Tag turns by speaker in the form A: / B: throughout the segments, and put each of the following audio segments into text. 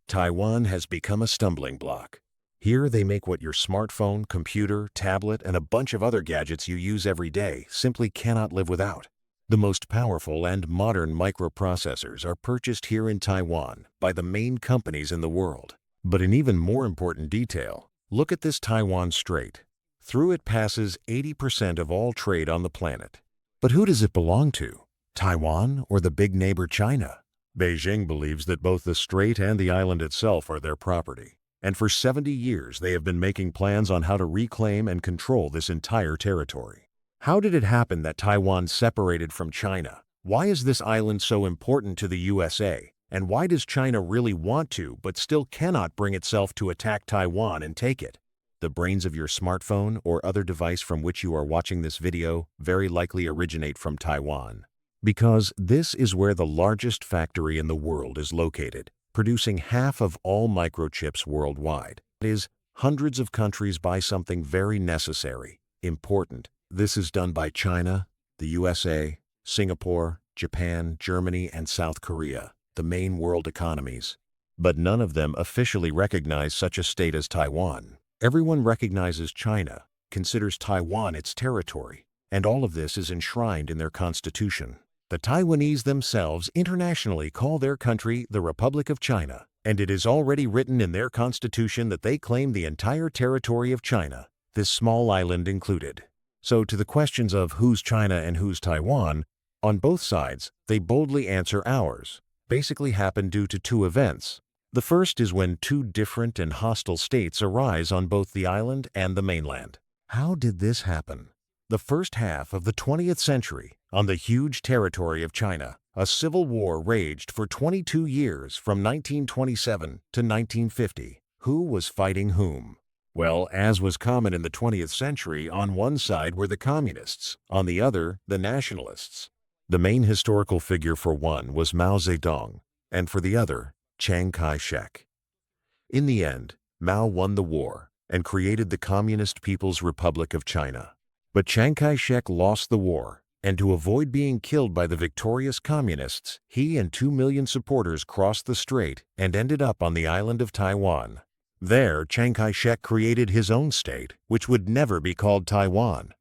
A: Taiwan has become a stumbling block. Here they make what your smartphone, computer, tablet, and a bunch of other gadgets you use every day simply cannot live without. The most powerful and modern microprocessors are purchased here in Taiwan by the main companies in the world. But an even more important detail, look at this Taiwan Strait. Through it passes 80% of all trade on the planet. But who does it belong to? Taiwan or the big neighbor China? Beijing believes that both the strait and the island itself are their property. And for 70 years they have been making plans on how to reclaim and control this entire territory. How did it happen that Taiwan separated from China? Why is this island so important to the USA? And why does China really want to but still cannot bring itself to attack Taiwan and take it? The brains of your smartphone or other device from which you are watching this video very likely originate from Taiwan. Because this is where the largest factory in the world is located, producing half of all microchips worldwide. That is, hundreds of countries buy something very necessary, important. This is done by China, the USA, Singapore, Japan, Germany, and South Korea, the main world economies. But none of them officially recognize such a state as Taiwan. Everyone recognizes China, considers Taiwan its territory, and all of this is enshrined in their constitution. The Taiwanese themselves internationally call their country the Republic of China, and it is already written in their constitution that they claim the entire territory of China, this small island included. So to the questions of who's China and who's Taiwan, on both sides, they boldly answer ours. Basically happened due to two events. The first is when two different and hostile states arise on both the island and the mainland. How did this happen? The first half of the 20th century, on the huge territory of China, a civil war raged for 22 years from 1927 to 1950. Who was fighting whom? Well, as was common in the 20th century, on one side were the communists, on the other, the nationalists. The main historical figure for one was Mao Zedong, and for the other, Chiang Kai-shek. In the end, Mao won the war and created the Communist People's Republic of China. But Chiang Kai-shek lost the war, and to avoid being killed by the victorious communists, he and 2 million supporters crossed the strait and ended up on the island of Taiwan. There, Chiang Kai-shek created his own state, which would never be called Taiwan.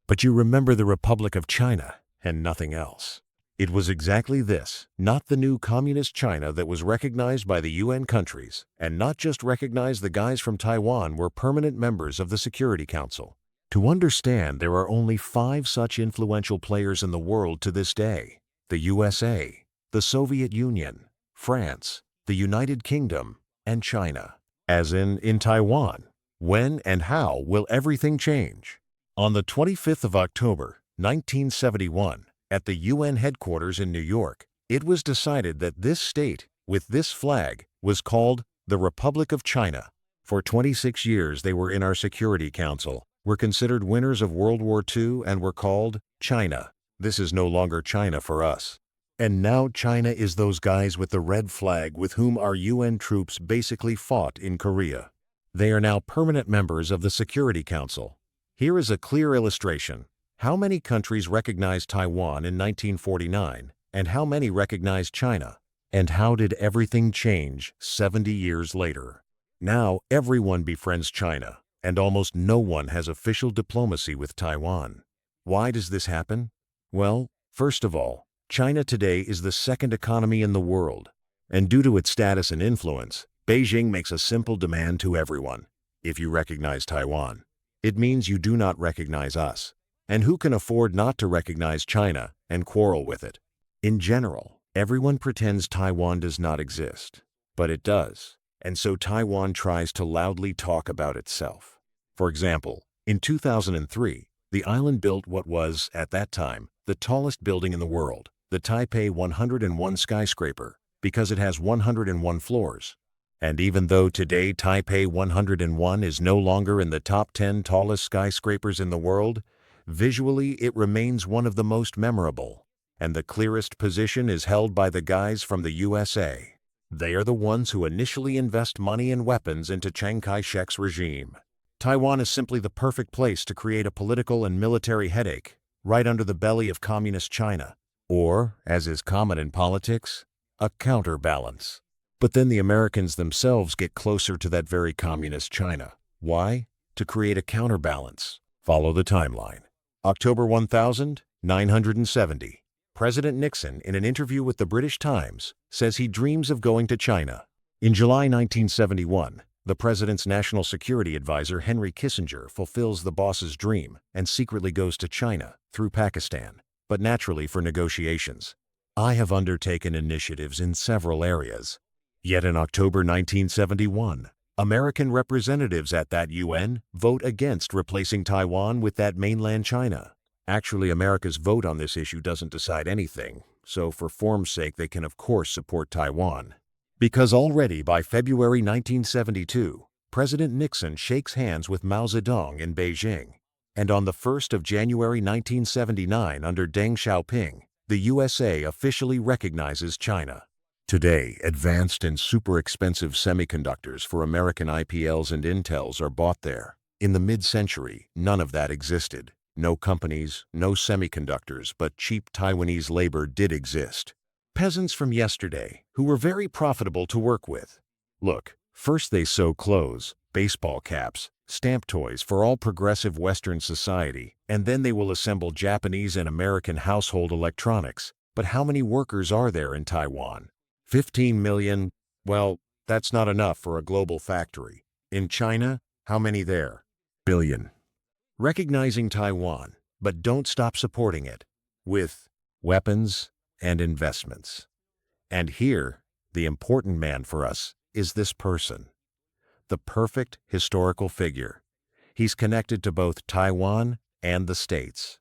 A: But you remember the Republic of China, and nothing else. It was exactly this, not the new communist China that was recognized by the UN countries, and not just recognized the guys from Taiwan were permanent members of the Security Council. To understand, there are only 5 such influential players in the world to this day: the USA, the Soviet Union, France, the United Kingdom, and China. As in Taiwan. When and how will everything change? On the 25th of October, 1971, at the UN headquarters in New York, it was decided that this state, with this flag, was called the Republic of China. For 26 years they were in our Security Council, were considered winners of World War II, and were called China. This is no longer China for us. And now China is those guys with the red flag with whom our UN troops basically fought in Korea. They are now permanent members of the Security Council. Here is a clear illustration. How many countries recognized Taiwan in 1949, and how many recognized China? And how did everything change 70 years later? Now everyone befriends China, and almost no one has official diplomacy with Taiwan. Why does this happen? Well, first of all, China today is the second economy in the world, and due to its status and influence, Beijing makes a simple demand to everyone. If you recognize Taiwan, it means you do not recognize us. And who can afford not to recognize China and quarrel with it? In general, everyone pretends Taiwan does not exist, but it does, and so Taiwan tries to loudly talk about itself. For example, in 2003, the island built what was, at that time, the tallest building in the world, the Taipei 101 skyscraper, because it has 101 floors. And even though today Taipei 101 is no longer in the top 10 tallest skyscrapers in the world, visually it remains one of the most memorable, and the clearest position is held by the guys from the USA. They are the ones who initially invest money and weapons into Chiang Kai-shek's regime. Taiwan is simply the perfect place to create a political and military headache, right under the belly of communist China, or, as is common in politics, a counterbalance. But then the Americans themselves get closer to that very communist China. Why? To create a counterbalance. Follow the timeline. October 1970. President Nixon, in an interview with the British Times, says he dreams of going to China. In July 1971, the president's national security advisor Henry Kissinger fulfills the boss's dream and secretly goes to China through Pakistan, but naturally for negotiations. I have undertaken initiatives in several areas. Yet in October 1971, American representatives at that UN vote against replacing Taiwan with that mainland China. Actually, America's vote on this issue doesn't decide anything, so for form's sake they can of course support Taiwan. Because already by February 1972, President Nixon shakes hands with Mao Zedong in Beijing. And on the 1st of January 1979 under Deng Xiaoping, the USA officially recognizes China. Today, advanced and super expensive semiconductors for American IPLs and Intels are bought there. In the mid-century, none of that existed. No companies, no semiconductors, but cheap Taiwanese labor did exist. Peasants from yesterday, who were very profitable to work with. Look, first they sew clothes, baseball caps, stamp toys for all progressive Western society, and then they will assemble Japanese and American household electronics. But how many workers are there in Taiwan? 15 million? Well, that's not enough for a global factory. In China, how many there? Billion. Recognizing Taiwan, but don't stop supporting it with weapons and investments. And here, the important man for us is this person. The perfect historical figure. He's connected to both Taiwan and the States.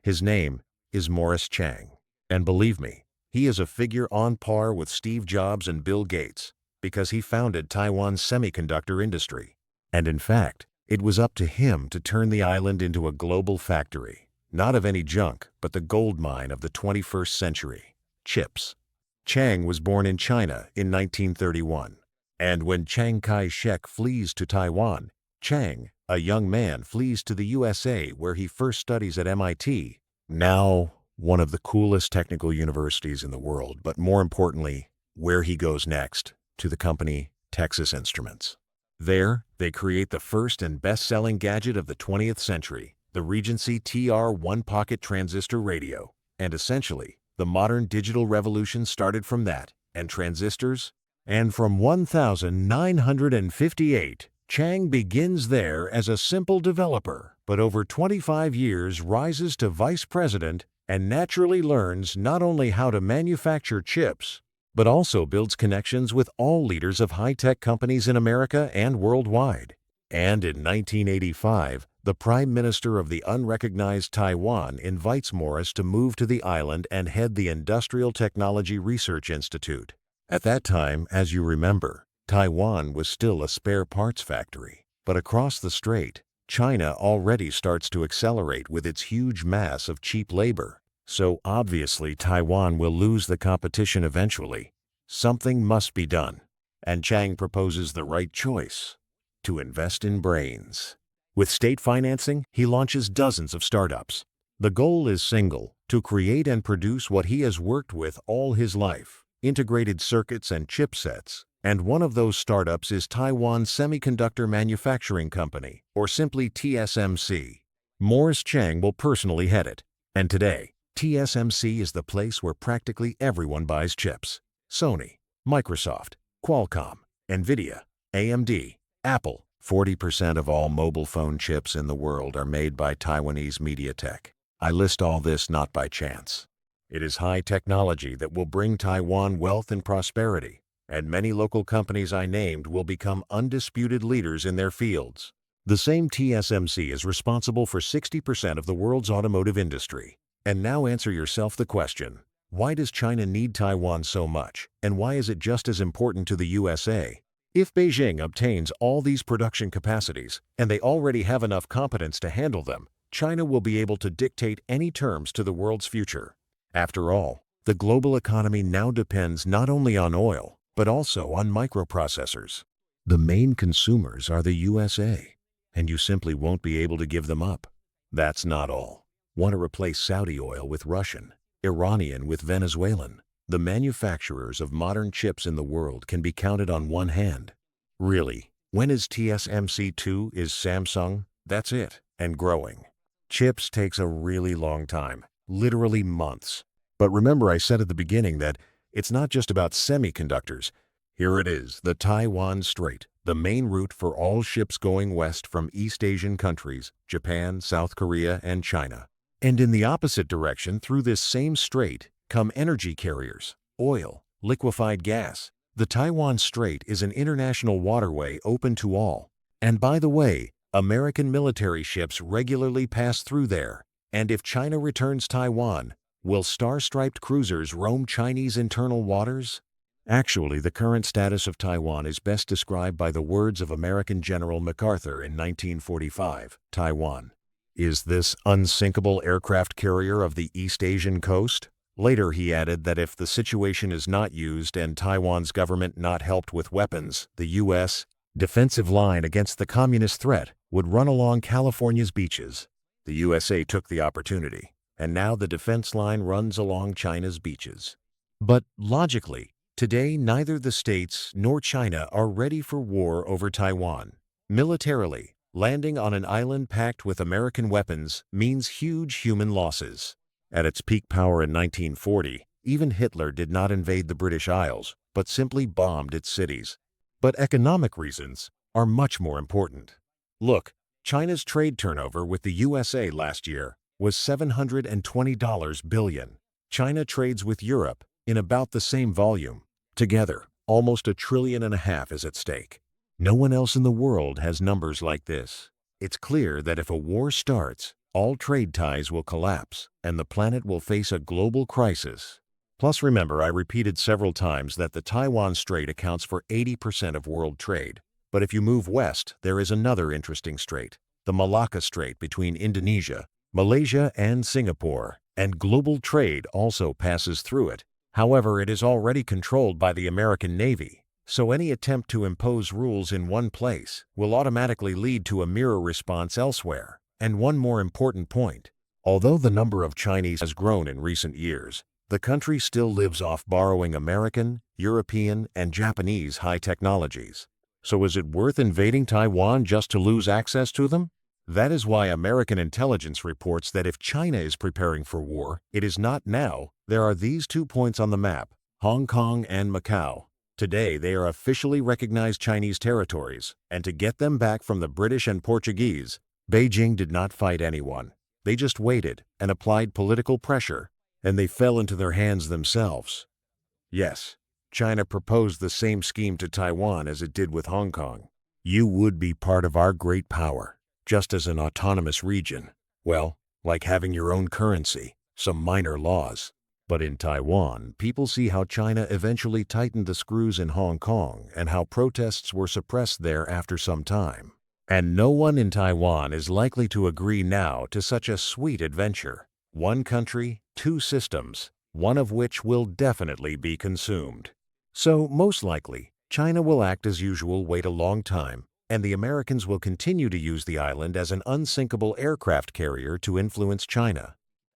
A: His name is Morris Chang. And believe me, he is a figure on par with Steve Jobs and Bill Gates because he founded Taiwan's semiconductor industry. And in fact, it was up to him to turn the island into a global factory, not of any junk, but the gold mine of the 21st century, chips. Chang was born in China in 1931. And when Chiang Kai-shek flees to Taiwan, Chang, a young man, flees to the USA where he first studies at MIT, now one of the coolest technical universities in the world, but more importantly, where he goes next, to the company Texas Instruments. There, they create the first and best-selling gadget of the 20th century, the Regency TR-1 pocket transistor radio. And essentially, the modern digital revolution started from that, and transistors. And from 1958, Chang begins there as a simple developer, but over 25 years rises to vice president and naturally learns not only how to manufacture chips, but also builds connections with all leaders of high-tech companies in America and worldwide. And in 1985, the Prime Minister of the unrecognized Taiwan invites Morris to move to the island and head the Industrial Technology Research Institute. At that time, as you remember, Taiwan was still a spare parts factory. But across the strait, China already starts to accelerate with its huge mass of cheap labor. So obviously Taiwan will lose the competition eventually. Something must be done. And Chang proposes the right choice: to invest in brains. With state financing, he launches dozens of startups. The goal is single: to create and produce what he has worked with all his life, integrated circuits and chipsets. And one of those startups is Taiwan Semiconductor Manufacturing Company, or simply TSMC. Morris Chang will personally head it. And today, TSMC is the place where practically everyone buys chips. Sony, Microsoft, Qualcomm, Nvidia, AMD, Apple. 40% of all mobile phone chips in the world are made by Taiwanese MediaTek. I list all this not by chance. It is high technology that will bring Taiwan wealth and prosperity, and many local companies I named will become undisputed leaders in their fields. The same TSMC is responsible for 60% of the world's automotive industry. And now answer yourself the question: why does China need Taiwan so much, and why is it just as important to the USA? If Beijing obtains all these production capacities, and they already have enough competence to handle them, China will be able to dictate any terms to the world's future. After all, the global economy now depends not only on oil, but also on microprocessors. The main consumers are the USA, and you simply won't be able to give them up. That's not all. Want to replace Saudi oil with Russian, Iranian with Venezuelan, The manufacturers of modern chips in the world can be counted on one hand. Really, when is TSMC 2 is Samsung? That's it, and growing. Chips takes a really long time, literally months. But remember I said at the beginning that it's not just about semiconductors. Here it is, the Taiwan Strait, the main route for all ships going west from East Asian countries, Japan, South Korea, and China. And in the opposite direction through this same strait come energy carriers, oil, liquefied gas. The Taiwan Strait is an international waterway open to all. And by the way, American military ships regularly pass through there. And if China returns Taiwan, will star-striped cruisers roam Chinese internal waters? Actually, the current status of Taiwan is best described by the words of American General MacArthur in 1945. Taiwan is this unsinkable aircraft carrier of the East Asian coast. Later he added that if the situation is not used and Taiwan's government not helped with weapons, the U.S. defensive line against the communist threat would run along California's beaches. The USA took the opportunity, and now the defense line runs along China's beaches. But logically, today neither the States nor China are ready for war over Taiwan. Militarily, landing on an island packed with American weapons means huge human losses. At its peak power in 1940, even Hitler did not invade the British Isles, but simply bombed its cities. But economic reasons are much more important. Look, China's trade turnover with the USA last year was $720 billion. China trades with Europe in about the same volume. Together, almost $1.5 trillion is at stake. No one else in the world has numbers like this. It's clear that if a war starts, all trade ties will collapse, and the planet will face a global crisis. Plus remember, I repeated several times that the Taiwan Strait accounts for 80% of world trade. But if you move west, there is another interesting strait, the Malacca Strait between Indonesia, Malaysia, and Singapore, and global trade also passes through it. However, it is already controlled by the American Navy, so any attempt to impose rules in one place will automatically lead to a mirror response elsewhere. And one more important point. Although the number of Chinese has grown in recent years, the country still lives off borrowing American, European, and Japanese high technologies. So is it worth invading Taiwan just to lose access to them? That is why American intelligence reports that if China is preparing for war, it is not now. There are these 2 points on the map, Hong Kong and Macau. Today they are officially recognized Chinese territories, and to get them back from the British and Portuguese, Beijing did not fight anyone. They just waited and applied political pressure, and they fell into their hands themselves. Yes, China proposed the same scheme to Taiwan as it did with Hong Kong. You would be part of our great power, just as an autonomous region. Well, like having your own currency, some minor laws. But in Taiwan, people see how China eventually tightened the screws in Hong Kong and how protests were suppressed there after some time. And no one in Taiwan is likely to agree now to such a sweet adventure. One country, two systems, one of which will definitely be consumed. So, most likely, China will act as usual, wait a long time, and the Americans will continue to use the island as an unsinkable aircraft carrier to influence China.